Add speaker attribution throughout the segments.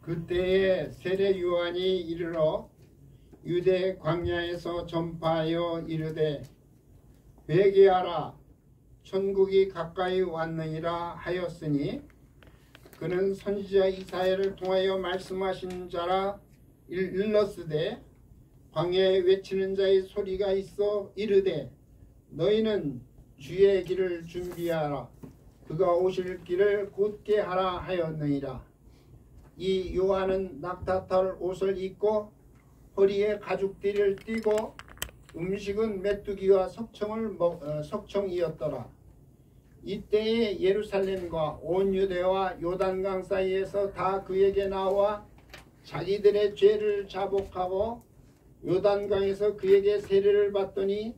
Speaker 1: 그때에 세례 요한이 이르러 유대 광야에서 전파하여 이르되 회개하라 천국이 가까이 왔느니라 하였으니 그는 선지자 이사야를 통하여 말씀하신 자라 일렀으되 광야에 외치는 자의 소리가 있어 이르되 너희는 주의 길을 준비하라 그가 오실 길을 곧게 하라 하였느니라. 이 요한은 낙타털 옷을 입고 허리에 가죽띠를 띠고 음식은 메뚜기와 석청이었더라. 이때에 예루살렘과 온 유대와 요단강 사이에서 다 그에게 나와 자기들의 죄를 자복하고 요단강에서 그에게 세례를 받더니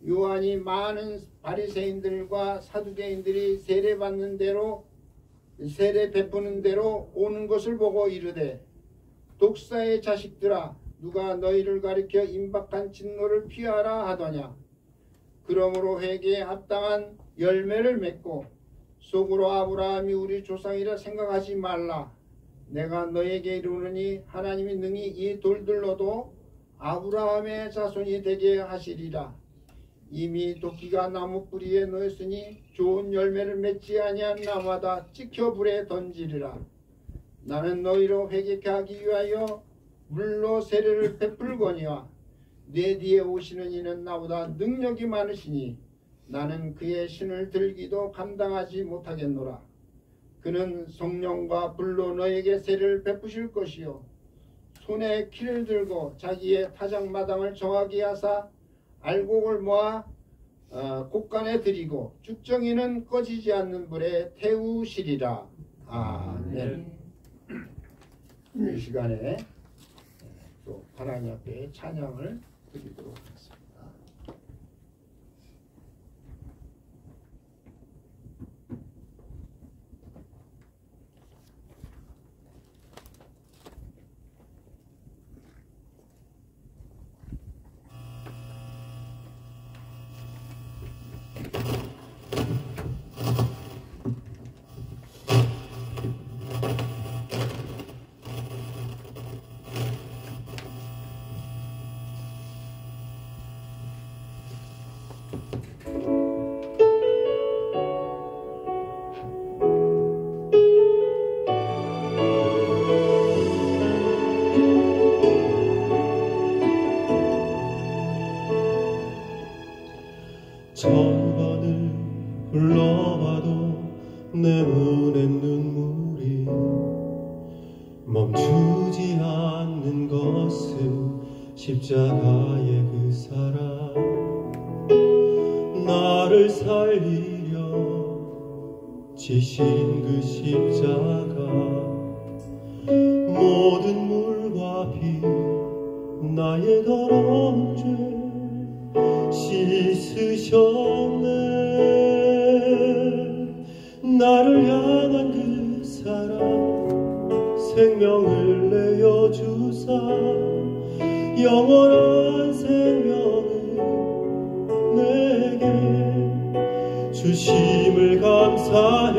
Speaker 1: 요한이 많은 바리새인들과 사두개인들이 세례 베푸는 대로 오는 것을 보고 이르되 독사의 자식들아 누가 너희를 가리켜 임박한 진노를 피하라 하더냐. 그러므로 회개에 합당한 열매를 맺고 속으로 아브라함이 우리 조상이라 생각하지 말라. 내가 너에게 이르노니 하나님이 능히 이 돌들로도 아브라함의 자손이 되게 하시리라. 이미 도끼가 나무 뿌리에 놓였으니 좋은 열매를 맺지 아니한 나무마다 찍혀 불에 던지리라. 나는 너희로 회개케 하기 위하여 물로 세례를 베풀거니와 내 뒤에 오시는 이는 나보다 능력이 많으시니 나는 그의 신을 들기도 감당하지 못하겠노라. 그는 성령과 불로 너에게 세례를 베푸실 것이요 손에 키를 들고 자기의 타작마당을 정하게 하사 알곡을 모아 곳간에 들이고 죽정이는 꺼지지 않는 불에 태우시리라. 아멘. 이 시간에 또 하나님 앞에 찬양을 드리도록 하겠습니다.
Speaker 2: 천번을 불러봐도 내 눈엔 눈물이 멈추지 않는 것은 십자가의 그 사랑. 나를 살리려 지신 그 십자가 모든 물과 비 나의 더러운 죄 씻으셨네. 나를 향한 그 사랑 생명을 내어 주사 영원한 생명을 내게 주심을 감사해.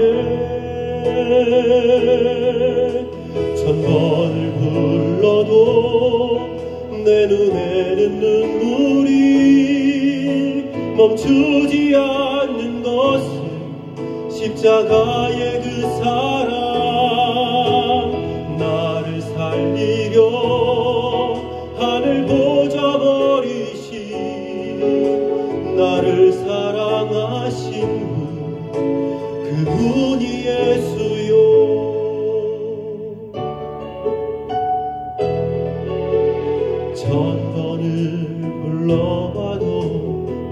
Speaker 2: 천번을 불러도 내 눈에는 눈물이 멈추지 않는 것은 십자가의 그 사랑. 나를 살리려 하늘 보좌 버리신 나를 사랑하신 분 그분이 예수요. 천번을 불러봐도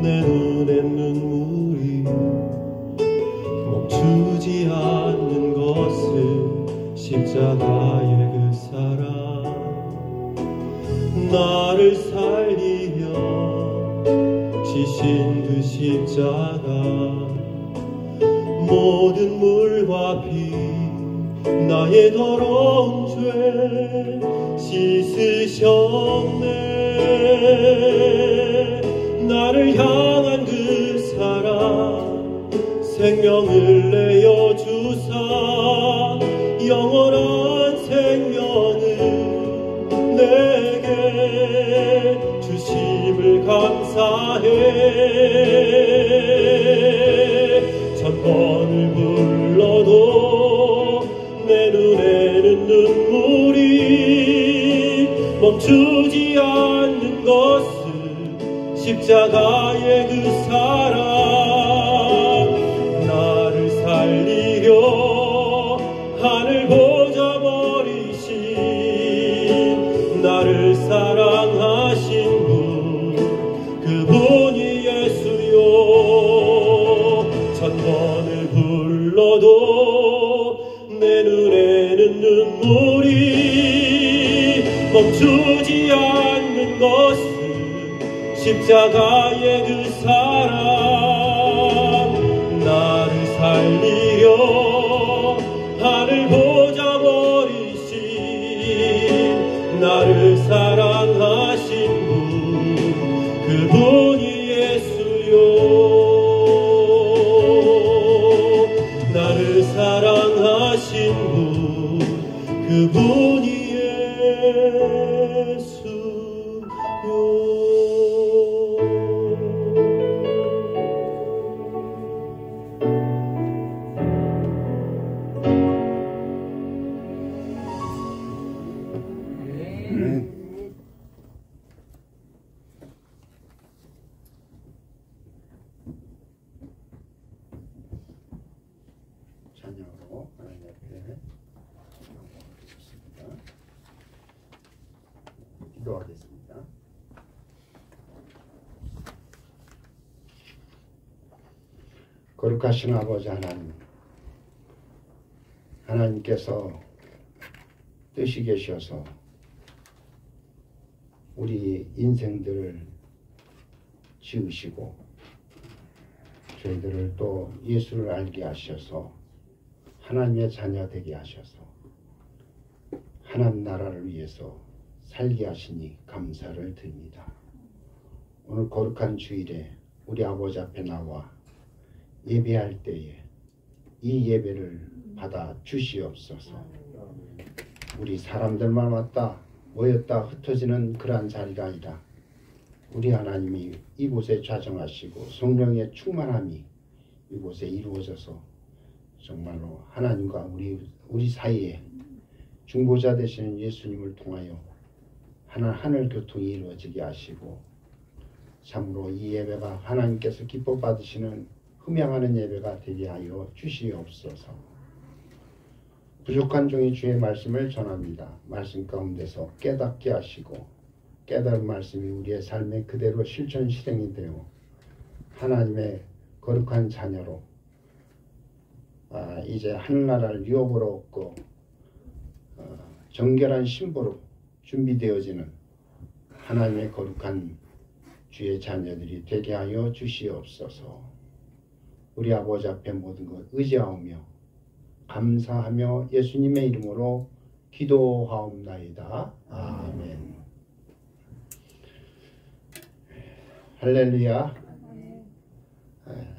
Speaker 2: 내 눈엔 눈물이 멈추지 않는 것은 십자가의 그 사랑. 나를 살리려 지신 그 십자가 모든 물과 비 나의 더러운 죄 씻으셨네. 나를 향한 그 사랑 생명을 내어 주사 영원한 생명 눈에는 눈물이 멈추지 않는 것은 십자가의 그 사랑. 나를 살리려 하늘 보좌 버리신 나를 사랑하신 분, 그분이 예수요. 천번을 불러도 내 눈에는 눈물이 멈추지 않는 것은 십자가의 그 사랑. 나를 살리려 하늘 보좌 버리신 나를 사랑하신 분, 그분이 예수요. 나를 사랑하신 분, 그분이
Speaker 1: 찬양으로 하나님 앞에 나와주셨습니다. 기도하겠습니다. 거룩하신 아버지 하나님, 하나님께서 뜻이 계셔서 우리 인생들을 지으시고 저희들을 또 예수를 알게 하셔서 하나님의 자녀 되게 하셔서 하나님 나라를 위해서 살게 하시니 감사를 드립니다. 오늘 거룩한 주일에 우리 아버지 앞에 나와 예배할 때에 이 예배를 받아 주시옵소서. 우리 사람들만 왔다 모였다 흩어지는 그러한 자리가 아니라 우리 하나님이 이곳에 좌정하시고 성령의 충만함이 이곳에 이루어져서 정말로 하나님과 우리 사이에 중보자 되시는 예수님을 통하여 하늘 교통이 이루어지게 하시고 참으로 이 예배가 하나님께서 기뻐 받으시는 흠양하는 예배가 되게 하여 주시옵소서. 부족한 종이 주의 말씀을 전합니다. 말씀 가운데서 깨닫게 하시고 깨달은 말씀이 우리의 삶에 그대로 실천 실행이 되어 하나님의 거룩한 자녀로 이제 하늘나라를 유업으로 얻고 정결한 신부로 준비되어지는 하나님의 거룩한 주의 자녀들이 되게 하여 주시옵소서. 우리 아버지 앞에 모든 것 의지하오며 감사하며 예수님의 이름으로 기도하옵나이다. 아멘. 할렐루야.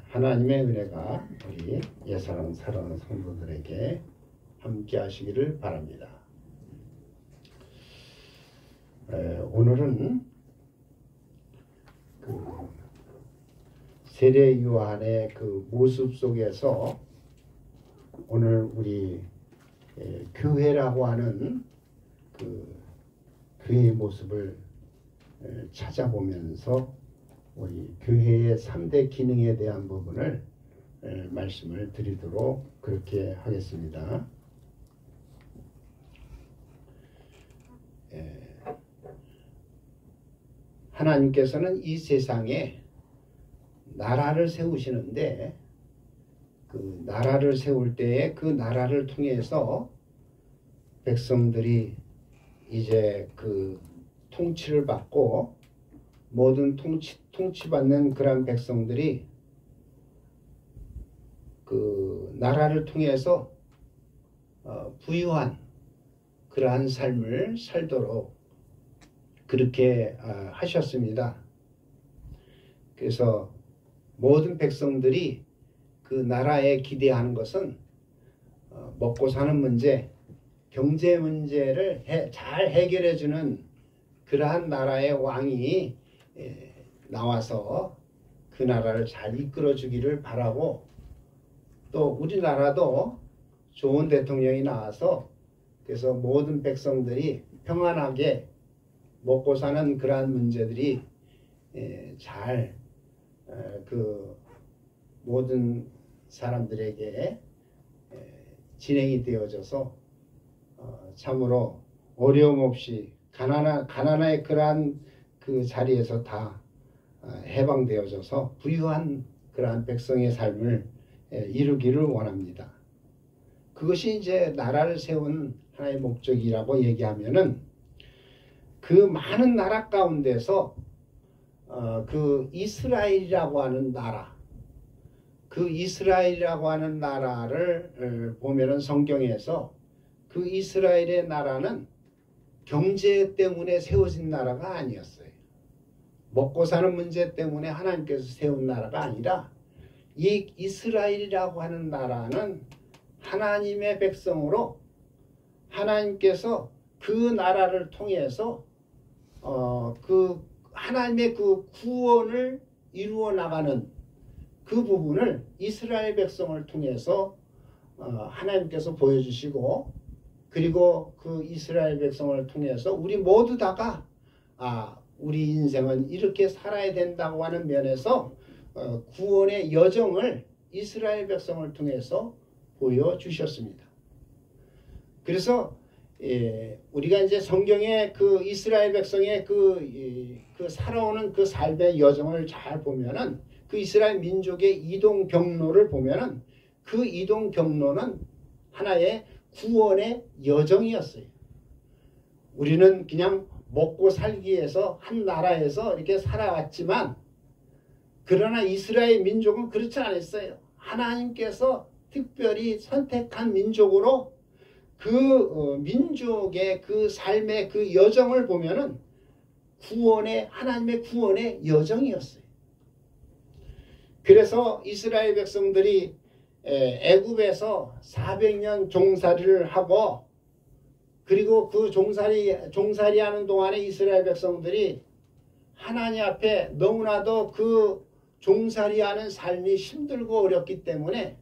Speaker 1: 하나님의 은혜가 우리 예사랑 사랑하는 성도들에게 함께 하시기를 바랍니다. 오늘은 세례 요한의 그 모습 속에서 오늘 우리 교회라고 하는 그 교회의 모습을 찾아보면서 우리 교회의 3대 기능에 대한 부분을 말씀을 드리도록 그렇게 하겠습니다. 하나님께서는 이 세상에 나라를 세우시는데 그 나라를 세울 때에 그 나라를 통해서 백성들이 이제 그 통치를 받고 모든 통치받는 그런 백성들이 그 나라를 통해서 부유한 그러한 삶을 살도록 그렇게 하셨습니다. 그래서 모든 백성들이 그 나라에 기대하는 것은 먹고 사는 문제, 경제 문제를 잘 해결해주는 그러한 나라의 왕이 나와서 그 나라를 잘 이끌어주기를 바라고 또 우리나라도 좋은 대통령이 나와서 그래서 모든 백성들이 평안하게 먹고 사는 그러한 문제들이 잘 그 모든 사람들에게 진행이 되어져서 참으로 어려움 없이 가나안의 그러한 그 자리에서 다 해방되어져서 부유한 그러한 백성의 삶을 이루기를 원합니다. 그것이 이제 나라를 세운 하나의 목적이라고 얘기하면은 그 많은 나라 가운데서 그 이스라엘이라고 하는 나라, 그 이스라엘이라고 하는 나라를 보면은 성경에서 그 이스라엘의 나라는 경제 때문에 세워진 나라가 아니었어요. 먹고 사는 문제 때문에 하나님께서 세운 나라가 아니라 이 이스라엘이라고 하는 나라는 하나님의 백성으로 하나님께서 그 나라를 통해서 그 하나님의 그 구원을 이루어 나가는 그 부분을 이스라엘 백성을 통해서 하나님께서 보여주시고, 그리고 그 이스라엘 백성을 통해서 우리 모두 다가 우리 인생은 이렇게 살아야 된다고 하는 면에서 구원의 여정을 이스라엘 백성을 통해서 보여주셨습니다. 그래서 우리가 이제 성경의 그 이스라엘 백성의 그 살아오는 그 삶의 여정을 잘 보면은 그 이스라엘 민족의 이동 경로를 보면은 그 이동 경로는 하나의 구원의 여정이었어요. 우리는 그냥 먹고 살기 위해서 한 나라에서 이렇게 살아왔지만, 그러나 이스라엘 민족은 그렇지 않았어요. 하나님께서 특별히 선택한 민족으로 그 민족의 그 삶의 그 여정을 보면은 하나님의 구원의 여정이었어요. 그래서 이스라엘 백성들이 애굽에서 400년 종살이를 하고, 그리고 그 종살이하는 동안에 이스라엘 백성들이 하나님 앞에 너무나도 그 종살이하는 삶이 힘들고 어렵기 때문에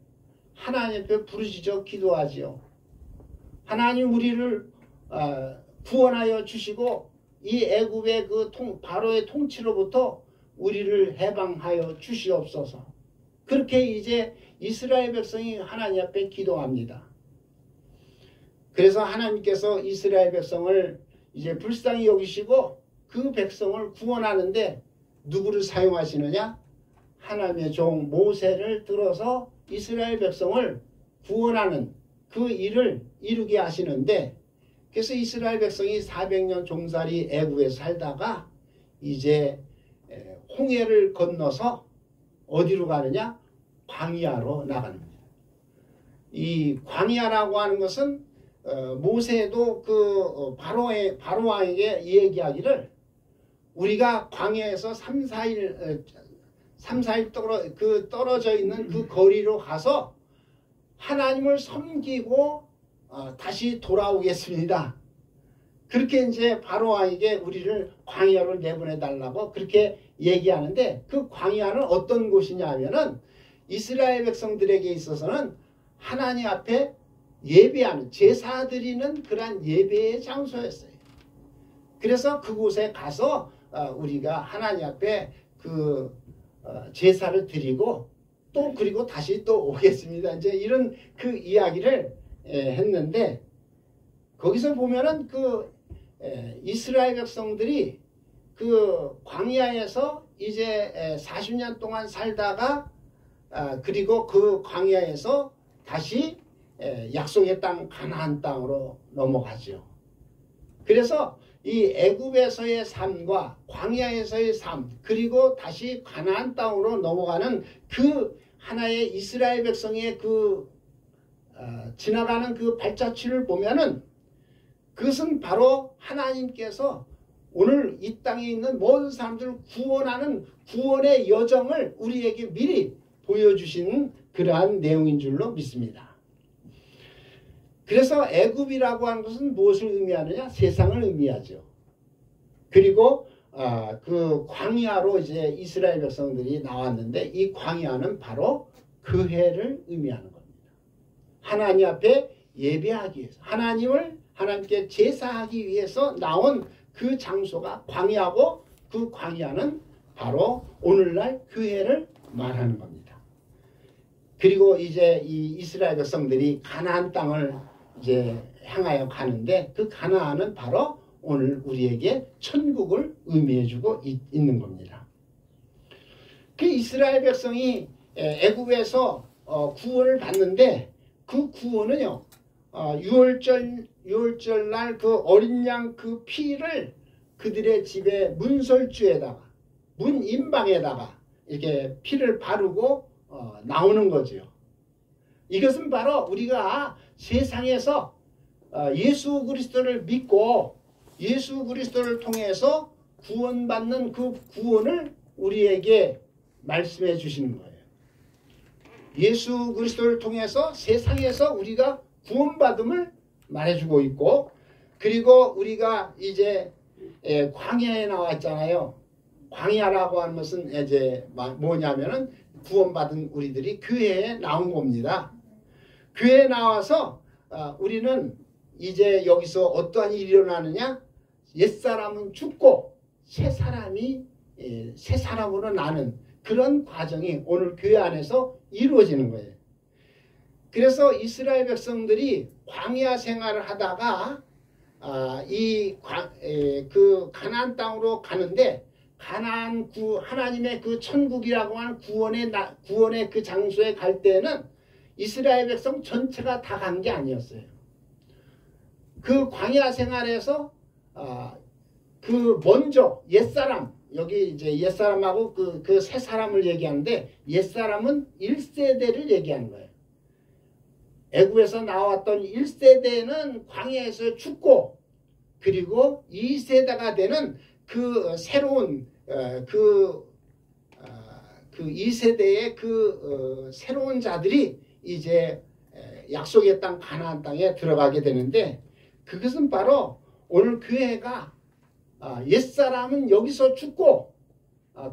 Speaker 1: 하나님 앞에 부르짖어 기도하지요. 하나님, 우리를 구원하여 주시고 이 애굽의 그 바로의 통치로부터 우리를 해방하여 주시옵소서. 그렇게 이제 이스라엘 백성이 하나님 앞에 기도합니다. 그래서 하나님께서 이스라엘 백성을 이제 불쌍히 여기시고 그 백성을 구원하는데 누구를 사용하시느냐? 하나님의 종 모세를 들어서 이스라엘 백성을 구원하는 그 일을 이루게 하시는데, 그래서 이스라엘 백성이 400년 종살이 애굽에 살다가 이제 홍해를 건너서 어디로 가느냐? 광야로 나가는 거예요. 이 광야라고 하는 것은 모세도 그 바로 왕에게 얘기하기를, 우리가 광야에서 3, 4일 떨어져 있는 그 거리로 가서 하나님을 섬기고 다시 돌아오겠습니다. 그렇게 이제 바로 왕에게 우리를 광야로 내보내 달라고 그렇게 얘기하는데, 그 광야는 어떤 곳이냐 하면은 이스라엘 백성들에게 있어서는 하나님 앞에 예배하는, 제사 드리는 그러한 예배의 장소였어요. 그래서 그곳에 가서 우리가 하나님 앞에 그 제사를 드리고 또 그리고 다시 또 오겠습니다. 이제 이런 그 이야기를 했는데, 거기서 보면은 그 이스라엘 백성들이 그 광야에서 이제 40년 동안 살다가 그리고 그 광야에서 다시 약속의 땅 가나안 땅으로 넘어가죠. 그래서 이 애굽에서의 삶과 광야에서의 삶, 그리고 다시 가나안 땅으로 넘어가는 그 하나의 이스라엘 백성의 그 지나가는 그 발자취를 보면은 그것은 바로 하나님께서 오늘 이 땅에 있는 모든 사람들을 구원하는 구원의 여정을 우리에게 미리 보여주신 그러한 내용인 줄로 믿습니다. 그래서 애굽이라고 하는 것은 무엇을 의미하느냐? 세상을 의미하죠. 그리고 그 광야로 이제 이스라엘 백성들이 나왔는데, 이 광야는 바로 그 해를 의미하는 겁니다. 하나님 앞에 예배하기 위해서, 하나님께 제사하기 위해서 나온 그 장소가 광야고 그 광야는 바로 오늘날 교회를 말하는 겁니다. 그리고 이제 이 이스라엘 백성들이 가나안 땅을 이제 향하여 가는데 그 가나안은 바로 오늘 우리에게 천국을 의미해주고 있는 겁니다. 그 이스라엘 백성이 애굽에서 구원을 받는데 그 구원은요, 6월절 날 그 어린 양 그 피를 그들의 집의 문설주에다가 문 인방에다가 이렇게 피를 바르고 나오는 거죠. 이것은 바로 우리가 세상에서 예수 그리스도를 믿고 예수 그리스도를 통해서 구원받는 그 구원을 우리에게 말씀해 주시는 거예요. 예수 그리스도를 통해서 세상에서 우리가 구원받음을 말해주고 있고, 그리고 우리가 이제 광야에 나왔잖아요. 광야라고 하는 것은 이제 뭐냐면은 구원받은 우리들이 교회에 나온 겁니다. 교회에 나와서 우리는 이제 여기서 어떠한 일이 일어나느냐? 옛사람은 죽고 새 사람으로 나는 그런 과정이 오늘 교회 안에서 이루어지는 거예요. 그래서 이스라엘 백성들이 광야 생활을 하다가 그 가나안 땅으로 가는데 가나안 하나님의 그 천국이라고 하는 구원의 그 장소에 갈 때는 이스라엘 백성 전체가 다 간 게 아니었어요. 그 광야 생활에서 그 먼저 옛사람, 여기 이제 옛사람하고 그 새 사람을 얘기하는데 옛사람은 1세대를 얘기하는 거예요. 애굽에서 나왔던 1세대는 광야에서 죽고, 그리고 2세대가 되는 그 새로운 그 2세대의 그 새로운 자들이 이제 약속의 땅 가나안 땅에 들어가게 되는데, 그것은 바로 오늘 교회가 옛사람은 여기서 죽고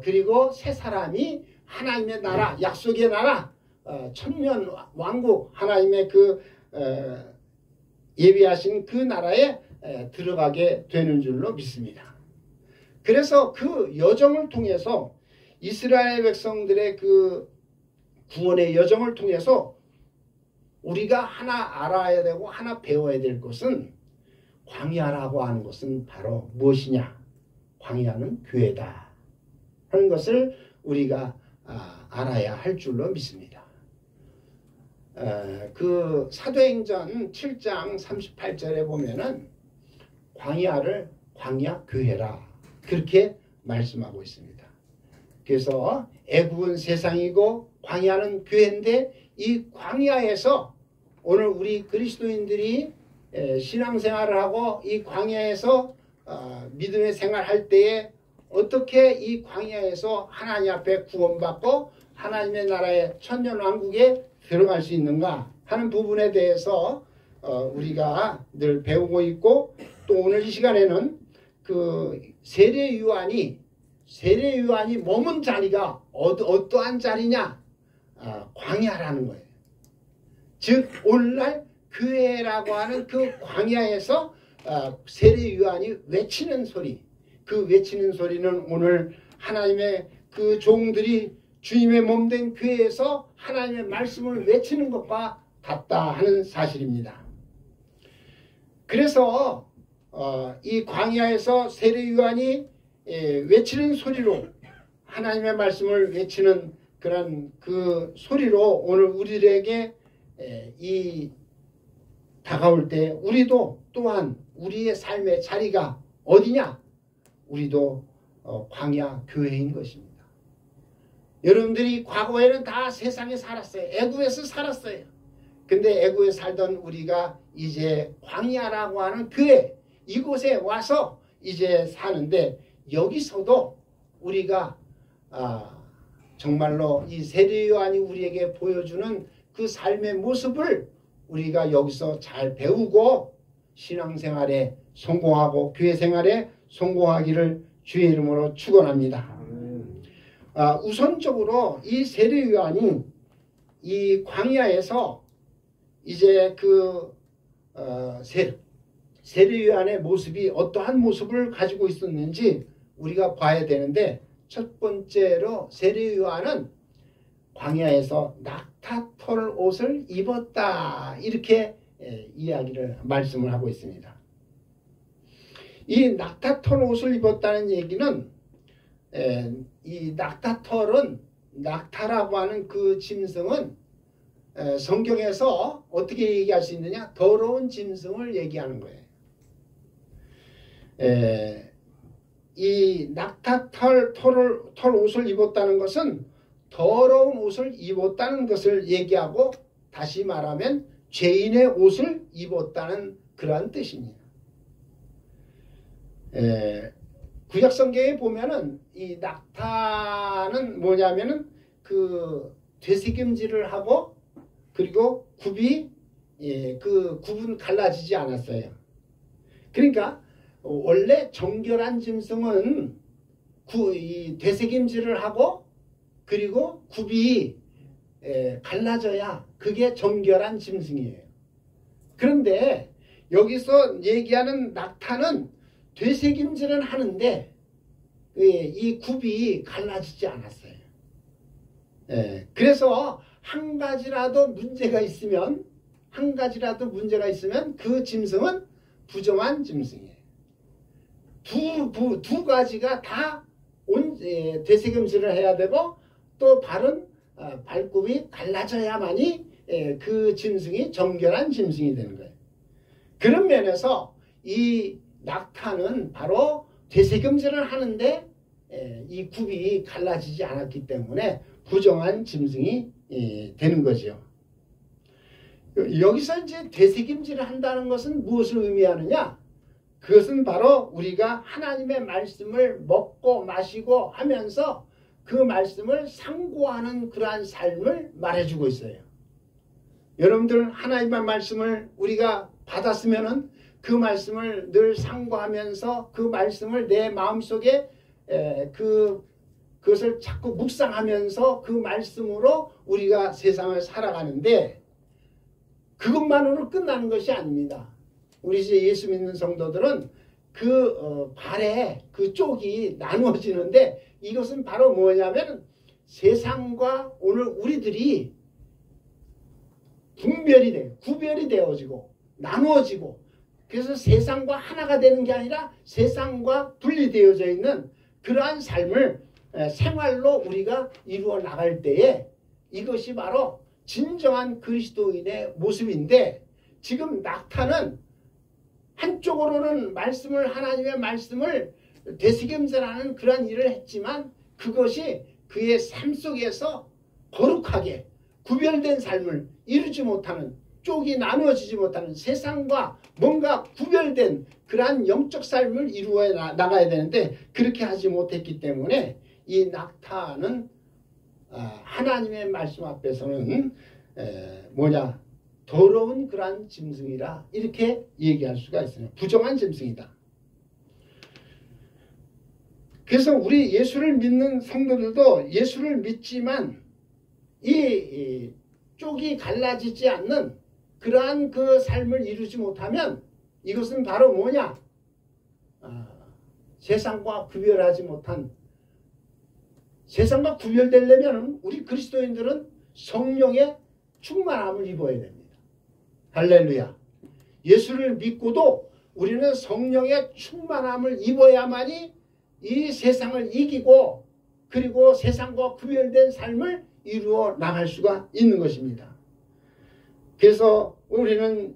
Speaker 1: 그리고 새 사람이 하나님의 나라, 약속의 나라, 천년 왕국, 하나님의 그 예비하신 그 나라에 들어가게 되는 줄로 믿습니다. 그래서 그 여정을 통해서 이스라엘 백성들의 그 구원의 여정을 통해서 우리가 하나 알아야 되고 하나 배워야 될 것은, 광야라고 하는 것은 바로 무엇이냐? 광야는 교회다 하는 것을 우리가 알아야 할 줄로 믿습니다. 그 사도행전 7장 38절에 보면은 광야를 광야 교회라 그렇게 말씀하고 있습니다. 그래서 애굽은 세상이고 광야는 교회인데, 이 광야에서 오늘 우리 그리스도인들이 신앙생활을 하고 이 광야에서 믿음의 생활할 때에 어떻게 이 광야에서 하나님 앞에 구원받고 하나님의 나라의 천년왕국에 들어갈 수 있는가 하는 부분에 대해서 우리가 늘 배우고 있고, 또 오늘 이 시간에는 그 세례 요한이 머문 자리가 어떠한 자리냐? 광야라는 거예요. 즉 오늘날 교회라고 하는 그 광야에서 세례 요한이 외치는 소리, 그 외치는 소리는 오늘 하나님의 그 종들이 주님의 몸된 교회에서 하나님의 말씀을 외치는 것과 같다 하는 사실입니다. 그래서 이 광야에서 세례 요한이 외치는 소리로 하나님의 말씀을 외치는 그런 그 소리로 오늘 우리들에게 이 다가올 때 우리도 또한 우리의 삶의 자리가 어디냐? 우리도 광야 교회인 것입니다. 여러분들이 과거에는 다 세상에 살았어요. 애굽에서 살았어요. 근데 애굽에 살던 우리가 이제 광야라고 하는 교회, 이곳에 와서 이제 사는데, 여기서도 우리가 정말로 이 세례 요한이 우리에게 보여주는 그 삶의 모습을 우리가 여기서 잘 배우고 신앙생활에 성공하고 교회 생활에 성공하기를 주의 이름으로 축원합니다. 우선적으로 이 세례 요한이 이 광야에서 이제 그 세례요한의 모습이 어떠한 모습을 가지고 있었는지 우리가 봐야 되는데, 첫 번째로 세례요한은 광야에서 낙타털 옷을 입었다, 이렇게 말씀을 하고 있습니다. 이 낙타털 옷을 입었다는 얘기는 이 낙타털은, 낙타라고 하는 그 짐승은 성경에서 어떻게 얘기할 수 있느냐? 더러운 짐승을 얘기하는 거예요. 이 낙타털 옷을 입었다는 것은 더러운 옷을 입었다는 것을 얘기하고, 다시 말하면 죄인의 옷을 입었다는 그러한 뜻입니다. 구약성경에 보면은 이 낙타는 뭐냐면은 그 되새김질을 하고, 그리고 굽이 그 굽은 갈라지지 않았어요. 그러니까 원래 정결한 짐승은 이 되새김질을 하고, 그리고 굽이 갈라져야 그게 정결한 짐승이에요. 그런데 여기서 얘기하는 낙타는 되새김질은 하는데 이 굽이 갈라지지 않았어요. 그래서 한 가지라도 문제가 있으면 그 짐승은 부정한 짐승이에요. 두 가지가 다 되새김질을 해야 되고, 또 발굽이 갈라져야만이 그 짐승이 정결한 짐승이 되는 거예요. 그런 면에서 이 낙타는 바로 되새김질을 하는데 이 굽이 갈라지지 않았기 때문에 부정한 짐승이 되는 거죠. 여기서 이제 되새김질을 한다는 것은 무엇을 의미하느냐? 그것은 바로 우리가 하나님의 말씀을 먹고 마시고 하면서 그 말씀을 상고하는 그러한 삶을 말해주고 있어요. 여러분들 하나님의 말씀을 우리가 받았으면은 그 말씀을 늘 상고하면서 그 말씀을 내 마음속에 그것을 자꾸 묵상하면서 그 말씀으로 우리가 세상을 살아가는데, 그것만으로 끝나는 것이 아닙니다. 우리 이제 예수 믿는 성도들은 그 발에 그 쪽이 나누어지는데, 이것은 바로 뭐냐면 세상과 오늘 우리들이 구별이 되어지고 나누어지고, 그래서 세상과 하나가 되는 게 아니라 세상과 분리되어져 있는 그러한 삶을 생활로 우리가 이루어 나갈 때에 이것이 바로 진정한 그리스도인의 모습인데, 지금 낙타는 한쪽으로는 하나님의 말씀을 되새김질하는 그런 일을 했지만, 그것이 그의 삶 속에서 거룩하게 구별된 삶을 이루지 못하는, 쪽이 나누어지지 못하는, 세상과 뭔가 구별된 그러한 영적 삶을 이루어 나가야 되는데 그렇게 하지 못했기 때문에 이 낙타는 하나님의 말씀 앞에서는 더러운 그러한 짐승이라 이렇게 얘기할 수가 있어요. 부정한 짐승이다. 그래서 우리 예수를 믿는 성도들도 예수를 믿지만 이 쪽이 갈라지지 않는 그러한 그 삶을 이루지 못하면 이것은 바로 뭐냐? 세상과 구별하지 못한, 세상과 구별되려면 우리 그리스도인들은 성령의 충만함을 입어야 됩니다. 할렐루야. 예수를 믿고도 우리는 성령의 충만함을 입어야만이 이 세상을 이기고, 그리고 세상과 구별된 삶을 이루어 나갈 수가 있는 것입니다. 그래서 우리는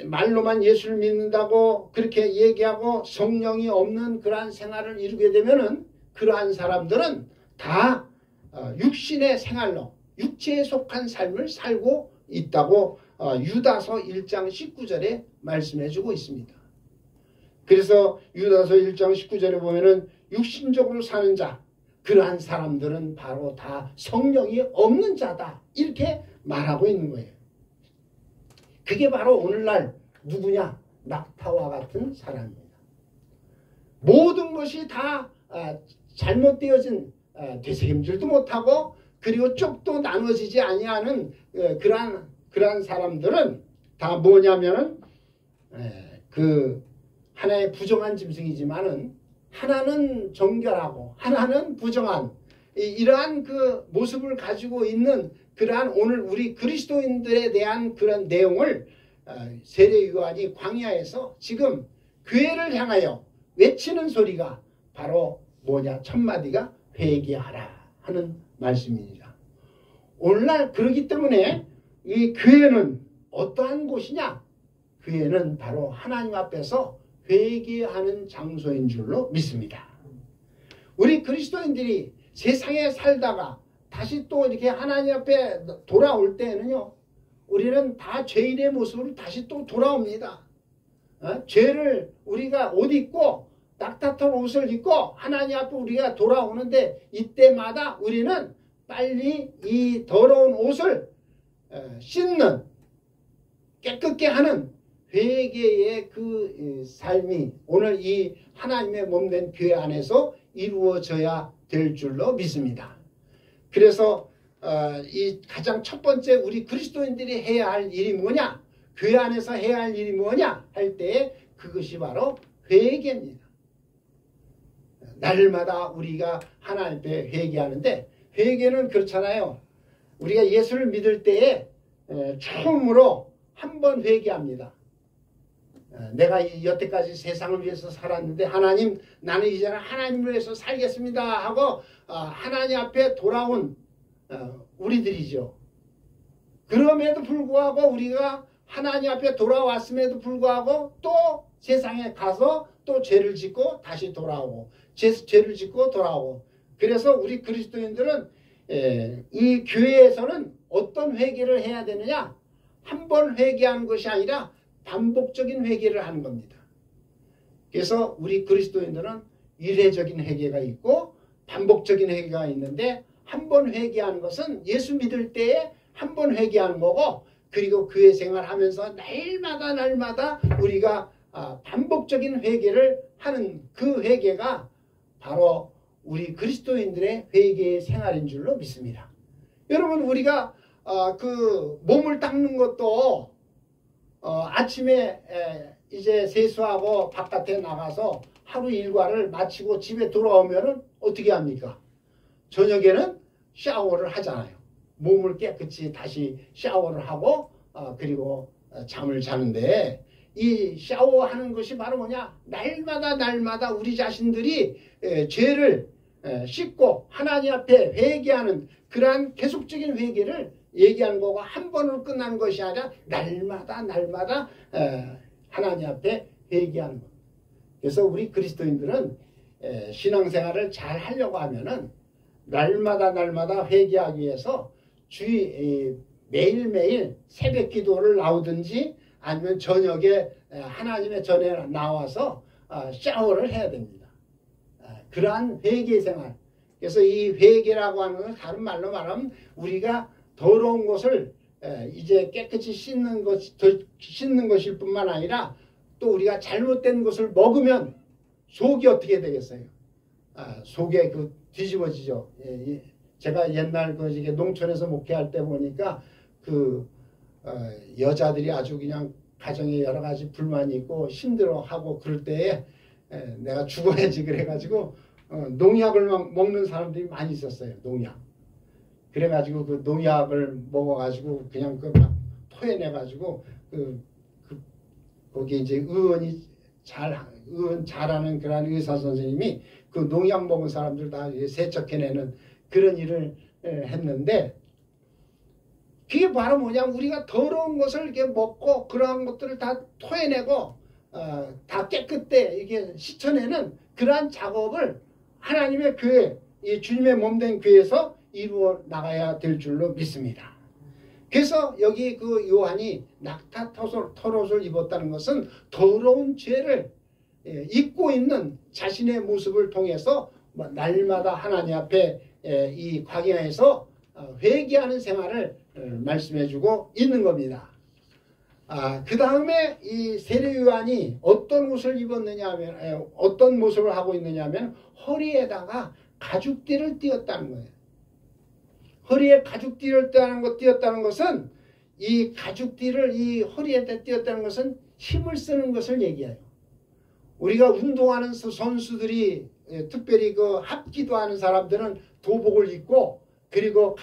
Speaker 1: 말로만 예수를 믿는다고 그렇게 얘기하고 성령이 없는 그러한 생활을 이루게 되면은 그러한 사람들은 다 육신의 생활로 육체에 속한 삶을 살고 있다고 유다서 1장 19절에 말씀해주고 있습니다. 그래서 유다서 1장 19절에 보면은 육신적으로 사는 자, 그러한 사람들은 바로 다 성령이 없는 자다, 이렇게 말하고 있는 거예요. 그게 바로 오늘날 누구냐? 낙타와 같은 사람입니다. 모든 것이 다 잘못되어진, 되새김질도 못하고 그리고 쪽도 나눠지지 아니하는 그러한 사람들은 다 뭐냐면은 그 하나의 부정한 짐승이지만은 하나는 정결하고 하나는 부정한 이러한 그 모습을 가지고 있는 그러한 오늘 우리 그리스도인들에 대한 그런 내용을 세례 요한이 광야에서 지금 교회를 향하여 외치는 소리가 바로 뭐냐? 첫 마디가 회개하라 하는 말씀입니다. 오늘날 그러기 때문에 이 교회는 어떠한 곳이냐? 교회는 바로 하나님 앞에서 회개하는 장소인 줄로 믿습니다. 우리 그리스도인들이 세상에 살다가 다시 또 이렇게 하나님 앞에 돌아올 때에는요, 우리는 다 죄인의 모습으로 다시 또 돌아옵니다. 죄를 우리가 옷 입고 낙타털 옷을 입고 하나님 앞에 우리가 돌아오는데 이때마다 우리는 빨리 이 더러운 옷을 씻는 깨끗게 하는 회개의 그 삶이 오늘 이 하나님의 몸된 교회 안에서 이루어져야 될 줄로 믿습니다. 그래서 이 가장 첫 번째 우리 그리스도인들이 해야 할 일이 뭐냐? 교회 안에서 해야 할 일이 뭐냐? 할 때 그것이 바로 회개입니다. 날마다 우리가 하나님 앞에 회개하는데 회개는 그렇잖아요. 우리가 예수를 믿을 때에 처음으로 한 번 회개합니다. 내가 여태까지 세상을 위해서 살았는데 하나님 나는 이제는 하나님을 위해서 살겠습니다 하고 하나님 앞에 돌아온 우리들이죠. 그럼에도 불구하고 우리가 하나님 앞에 돌아왔음에도 불구하고 또 세상에 가서 또 죄를 짓고 다시 돌아오고 죄를 짓고 돌아오고 그래서 우리 그리스도인들은 이 교회에서는 어떤 회개를 해야 되느냐? 한 번 회개하는 것이 아니라 반복적인 회개를 하는 겁니다. 그래서 우리 그리스도인들은 일회적인 회개가 있고 반복적인 회개가 있는데 한 번 회개하는 것은 예수 믿을 때에 한 번 회개하는 거고 그리고 교회 생활하면서 날마다 우리가 반복적인 회개를 하는 그 회개가 바로 우리 그리스도인들의 회개의 생활인 줄로 믿습니다. 여러분 우리가 그 몸을 닦는 것도 아침에 이제 세수하고 바깥에 나가서 하루 일과를 마치고 집에 돌아오면은 어떻게 합니까? 저녁에는 샤워를 하잖아요. 몸을 깨끗이 다시 샤워를 하고 그리고 잠을 자는데 이 샤워하는 것이 바로 뭐냐? 날마다 우리 자신들이 죄를 씻고 하나님 앞에 회개하는 그러한 계속적인 회개를 얘기하는 거고 한 번으로 끝나는 것이 아니라 날마다 하나님 앞에 회개하는 것. 그래서 우리 그리스도인들은 신앙생활을 잘 하려고 하면은 날마다 회개하기 위해서 매일매일 새벽 기도를 나오든지 아니면 저녁에 하나님의 전에 나와서 샤워를 해야 됩니다. 그러한 회개 생활. 그래서 이 회개라고 하는 건 다른 말로 말하면 우리가 더러운 것을 이제 깨끗이 씻는 것일 뿐만 아니라 또 우리가 잘못된 것을 먹으면 속이 어떻게 되겠어요? 속에 그 뒤집어지죠. 제가 옛날 그 농촌에서 목회할 때 보니까 그 여자들이 아주 그냥 가정에 여러 가지 불만이 있고 힘들어하고 그럴 때에 내가 죽어야지 그래가지고 농약을 막 먹는 사람들이 많이 있었어요. 농약. 그래가지고 그 농약을 먹어가지고 그냥 그 막 토해내가지고 거기 이제 의원 잘하는 그런 의사 선생님이 그 농약 먹은 사람들 다 세척해내는 그런 일을 했는데 그게 바로 뭐냐? 우리가 더러운 것을 이렇게 먹고 그러한 것들을 다 토해내고 다 깨끗게 이게 씻어내는 그러한 작업을 하나님의 교회, 이 주님의 몸된 교회에서 이루어 나가야 될 줄로 믿습니다. 그래서 여기 그 요한이 낙타 털옷을 입었다는 것은 더러운 죄를 입고 있는 자신의 모습을 통해서 날마다 하나님 앞에 이 광야에서 회개하는 생활을 말씀해주고 있는 겁니다. 그 다음에 이 세례 요한이 어떤 옷을 입었느냐 하면 어떤 모습을 하고 있느냐 하면 허리에다가 가죽띠를 띄었다는 거예요. 허리에 가죽띠를 띄었다는 것은 이 가죽띠를 이 허리에다 띄었다는 것은 힘을 쓰는 것을 얘기해요. 우리가 운동하는 선수들이 특별히 그 합기도하는 사람들은 도복을 입고 그리고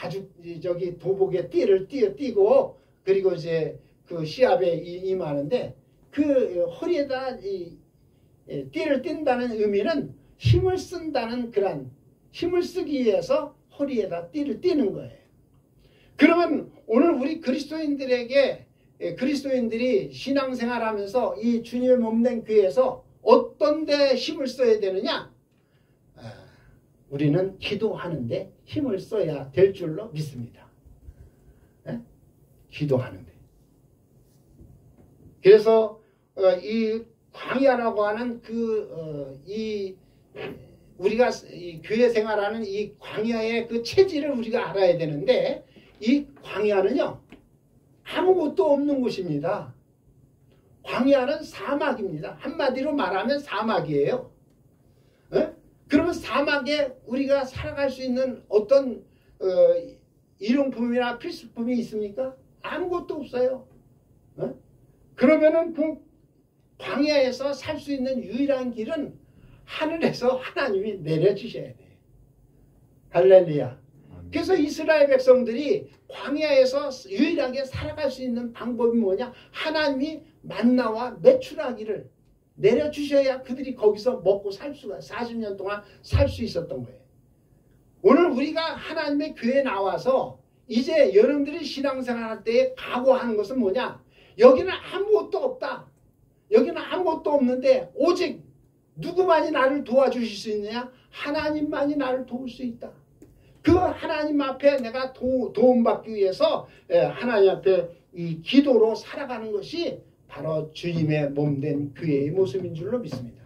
Speaker 1: 저기 도복에 띠를 띠고 그리고 이제 그 시합에 임하는데 그 허리에다 띠를 띈다는 의미는 힘을 쓴다는 그런 힘을 쓰기 위해서 허리에다 띠를 띠는 거예요. 그러면 오늘 우리 그리스도인들이 신앙생활하면서 이 주님의 몸된 교회에서 어떤 데 힘을 써야 되느냐? 우리는 기도하는데 힘을 써야 될 줄로 믿습니다. 네? 기도하는데. 그래서 이 광야라고 하는 우리가 이 교회 생활하는 이 광야의 그 체질을 우리가 알아야 되는데 이 광야는요 아무것도 없는 곳입니다. 광야는 사막입니다. 한마디로 말하면 사막이에요. 네? 그러면 사막에 우리가 살아갈 수 있는 어떤 일용품이나 필수품이 있습니까? 아무것도 없어요. 네? 그러면은 그 광야에서 살 수 있는 유일한 길은 하늘에서 하나님이 내려주셔야 돼요. 할렐루야. 그래서 이스라엘 백성들이 광야에서 유일하게 살아갈 수 있는 방법이 뭐냐? 하나님이 만나와 메추라기를 내려주셔야 그들이 거기서 먹고 살 수가 40년 동안 살 수 있었던 거예요. 오늘 우리가 하나님의 교회에 나와서 이제 여러분들이 신앙생활할 때 각오하는 것은 뭐냐? 여기는 아무것도 없다. 여기는 아무것도 없는데 오직 누구만이 나를 도와주실 수 있느냐? 하나님만이 나를 도울 수 있다. 그 하나님 앞에 내가 도움받기 위해서 하나님 앞에 이 기도로 살아가는 것이 바로 주님의 몸된 교회의 모습인 줄로 믿습니다.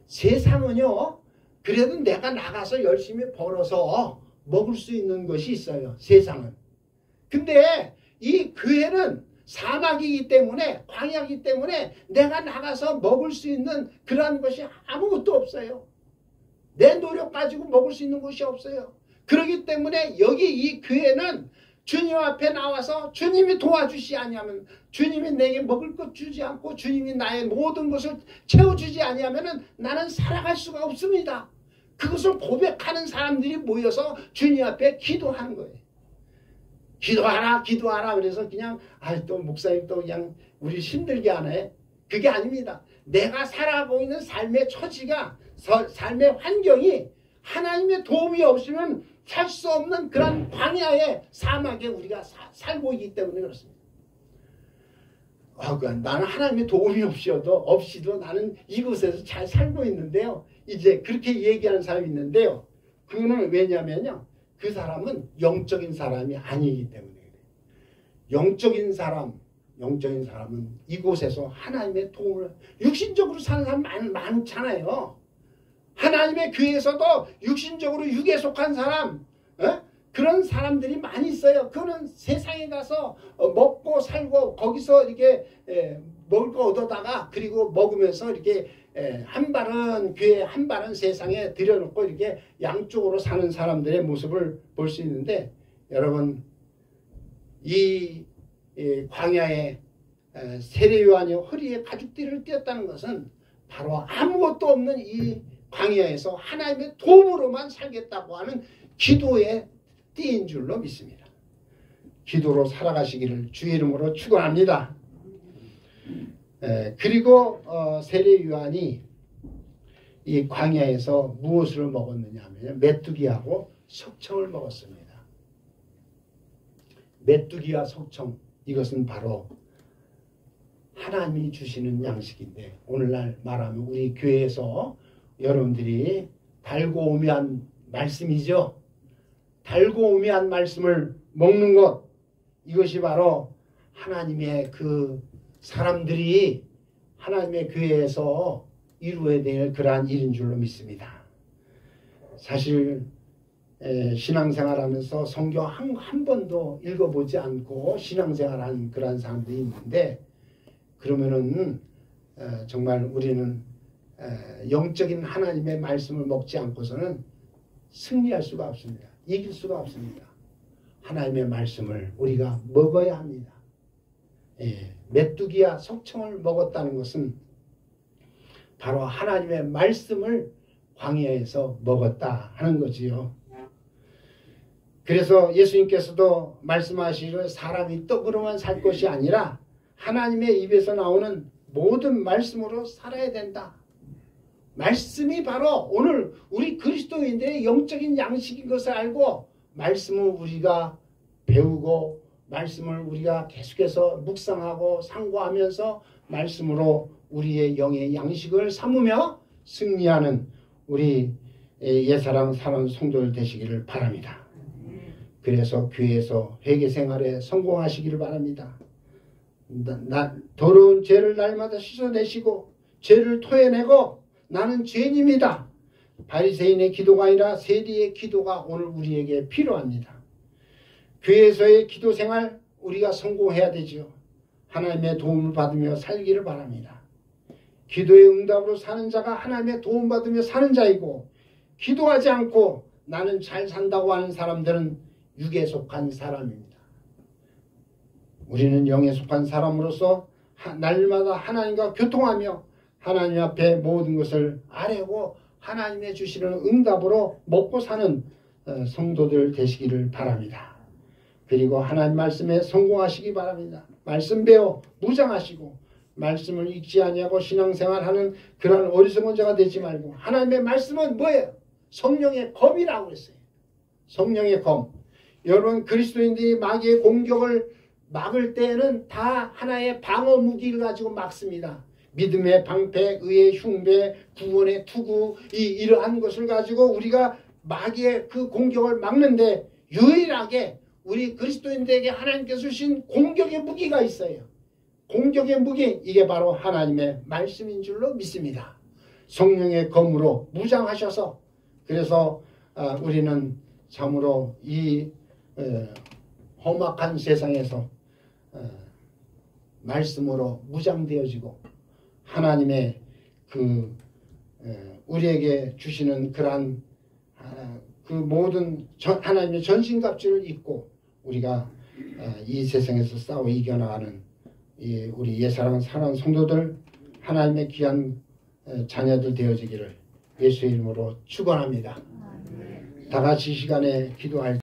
Speaker 1: 세상은요 그래도 내가 나가서 열심히 벌어서 먹을 수 있는 것이 있어요. 세상은. 근데 이 교회는 사막이기 때문에 광야이기 때문에 내가 나가서 먹을 수 있는 그러한 것이 아무것도 없어요. 내 노력 가지고 먹을 수 있는 것이 없어요. 그렇기 때문에 여기 이 교회는 주님 앞에 나와서 주님이 도와주시 아니하면 주님이 내게 먹을 것 주지 않고 주님이 나의 모든 것을 채워주지 아니하면 나는 살아갈 수가 없습니다. 그것을 고백하는 사람들이 모여서 주님 앞에 기도하는 거예요. 기도하라 그래서 그냥 또 목사님 또 그냥 우리 힘들게 하네. 그게 아닙니다. 내가 살아가고 있는 삶의 처지가 삶의 환경이 하나님의 도움이 없으면 살 수 없는 그런 광야의 사막에 우리가 살고 있기 때문에 그렇습니다. 나는 하나님의 도움이 없이도 나는 이곳에서 잘 살고 있는데요. 이제 그렇게 얘기하는 사람이 있는데요. 그거는 왜냐면요. 그 사람은 영적인 사람이 아니기 때문에 그래요. 영적인 사람은 이곳에서 하나님의 도움을 육신적으로 사는 사람 많잖아요. 하나님의 교회에서도 육신적으로 육에 속한 사람 그런 사람들이 많이 있어요. 그거는 세상에 가서 먹고 살고 거기서 이렇게 먹을 거 얻어다가 그리고 먹으면서 이렇게 한 발은 교회 한 발은 세상에 들여놓고 이렇게 양쪽으로 사는 사람들의 모습을 볼 수 있는데 여러분 이 광야에 세례 요한이 허리에 가죽띠를 띄었다는 것은 바로 아무것도 없는 이 광야에서 하나님의 도움으로만 살겠다고 하는 기도의 띠인 줄로 믿습니다. 기도로 살아가시기를 주의 이름으로 축원합니다. 그리고 세례 요한이 이 광야에서 무엇을 먹었느냐 하면 메뚜기하고 석청을 먹었습니다. 메뚜기와 석청 이것은 바로 하나님이 주시는 양식인데 오늘날 말하면 우리 교회에서 여러분들이 달고 오묘한 말씀이죠. 달고 오묘한 말씀을 먹는 것 이것이 바로 하나님의 그 사람들이 하나님의 교회에서 이루어야 될 그러한 일인 줄로 믿습니다. 사실 신앙생활하면서 성경 한 번도 읽어보지 않고 신앙생활하는 그러한 사람들이 있는데 그러면은 정말 우리는 영적인 하나님의 말씀을 먹지 않고서는 승리할 수가 없습니다. 이길 수가 없습니다. 하나님의 말씀을 우리가 먹어야 합니다. 메뚜기야 석청을 먹었다는 것은 바로 하나님의 말씀을 광야에서 먹었다 하는 거지요. 그래서 예수님께서도 말씀하시기를 사람이 떡으로만 살 것이 아니라 하나님의 입에서 나오는 모든 말씀으로 살아야 된다. 말씀이 바로 오늘 우리 그리스도인들의 영적인 양식인 것을 알고 말씀을 우리가 배우고 말씀을 우리가 계속해서 묵상하고 상고하면서 말씀으로 우리의 영의 양식을 삼으며 승리하는 우리 예사랑 사랑 성도들 되시기를 바랍니다. 그래서 교회에서 회개 생활에 성공하시기를 바랍니다. 더러운 죄를 날마다 씻어내시고 죄를 토해내고 나는 죄인입니다. 바리새인의 기도가 아니라 세리의 기도가 오늘 우리에게 필요합니다. 교회에서의 기도 생활 우리가 성공해야 되지요. 하나님의 도움을 받으며 살기를 바랍니다. 기도의 응답으로 사는 자가 하나님의 도움 받으며 사는 자이고 기도하지 않고 나는 잘 산다고 하는 사람들은 육에 속한 사람입니다. 우리는 영에 속한 사람으로서 날마다 하나님과 교통하며 하나님 앞에 모든 것을 아뢰고 하나님의 주시는 응답으로 먹고 사는 성도들 되시기를 바랍니다. 그리고 하나님 말씀에 성공하시기 바랍니다. 말씀 배워 무장하시고 말씀을 읽지 아니하고 신앙생활하는 그런 어리석은 자가 되지 말고 하나님의 말씀은 뭐예요? 성령의 검이라고 했어요. 성령의 검. 여러분 그리스도인들이 마귀의 공격을 막을 때에는 다 하나의 방어 무기를 가지고 막습니다. 믿음의 방패, 의의 흉배, 구원의 투구 이러한 것을 가지고 우리가 마귀의 그 공격을 막는데 유일하게 우리 그리스도인들에게 하나님께서 주신 공격의 무기가 있어요. 공격의 무기 이게 바로 하나님의 말씀인 줄로 믿습니다. 성령의 검으로 무장하셔서 그래서 우리는 참으로 이 험악한 세상에서 말씀으로 무장되어지고 하나님의 그 우리에게 주시는 그러한 그 모든 하나님의 전신갑주를 입고 우리가 이 세상에서 싸워 이겨나가는 우리 예사랑 사랑하는 성도들 하나님의 귀한 자녀들 되어지기를 예수의 이름으로 축원합니다. 다 같이 이 시간에 기도할